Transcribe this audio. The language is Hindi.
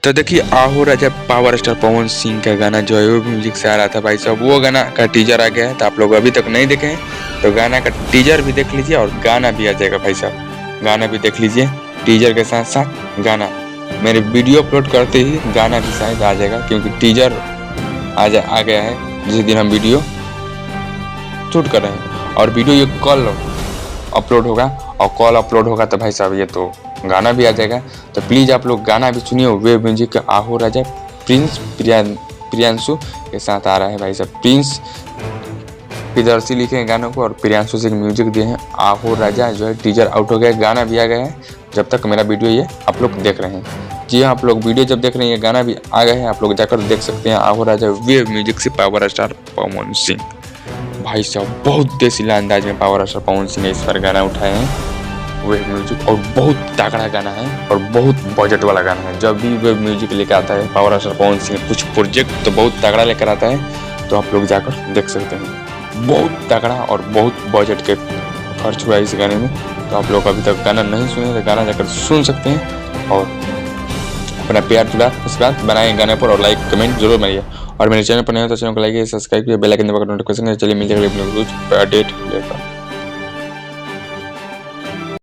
तो देखिए आहो राजा पावर स्टार पवन सिंह का गाना जो है वो म्यूजिक से आ रहा था भाई साहब, वो गाना का टीजर आ गया है। तो आप लोग अभी तक नहीं देखे हैं तो गाना का टीजर भी देख लीजिए और गाना भी आ जाएगा भाई साहब। गाना भी देख लीजिए, टीजर के साथ साथ गाना। मेरे वीडियो अपलोड करते ही गाना भी शायद आ जाएगा, क्योंकि टीजर आ गया है जिस दिन हम वीडियो शूट कर रहे हैं। और वीडियो ये कल अपलोड होगा, और कल अपलोड होगा तो भाई साहब ये तो गाना भी आ जाएगा। तो प्लीज़ आप लोग गाना भी सुनिए। वेब म्यूजिक का आहो राजा प्रिंस प्रियांशु के साथ आ रहा है भाई साहब। प्रिंस प्रियदर्शी लिखे हैं गानों को और प्रियांशु से म्यूजिक दिए हैं। आहो राजा जो है टीजर आउट हो गया, गाना भी आ गया है जब तक मेरा वीडियो ये आप लोग देख रहे हैं। जी हाँ, आप लोग वीडियो जब देख रहे हैं ये गाना भी आ गया है, आप लोग जाकर देख सकते हैं। आहो राजा वेब म्यूजिक से पावर स्टार पवन सिंह भाई साहब, बहुत देसीला अंदाज में पावर स्टार पवन सिंह ने इस पर गाना उठाए हैं वेब म्यूजिक, और बहुत तगड़ा गाना है और बहुत बजट वाला गाना है। जब भी वेब म्यूजिक लेकर आता है पावर स्टार पवन सिंह कुछ प्रोजेक्ट तो बहुत तगड़ा लेकर आता है, तो आप लोग जाकर देख सकते हैं। बहुत तगड़ा और बहुत बजट के खर्च हुआ है इस गाने में। तो आप लोग अभी तक गाना नहीं सुने तो गाना जाकर सुन सकते हैं और अपना प्यार दुलार इस बात बनाए गाने पर, और लाइक कमेंट जरूर मारिए। और मेरे चैनल पर नहीं हो तो चैनल को लाइक सब्सक्राइब किया, बेल आइकन दबाकर नोटिफिकेशन। चलिए मिल जाएगा अपडेट लेकर।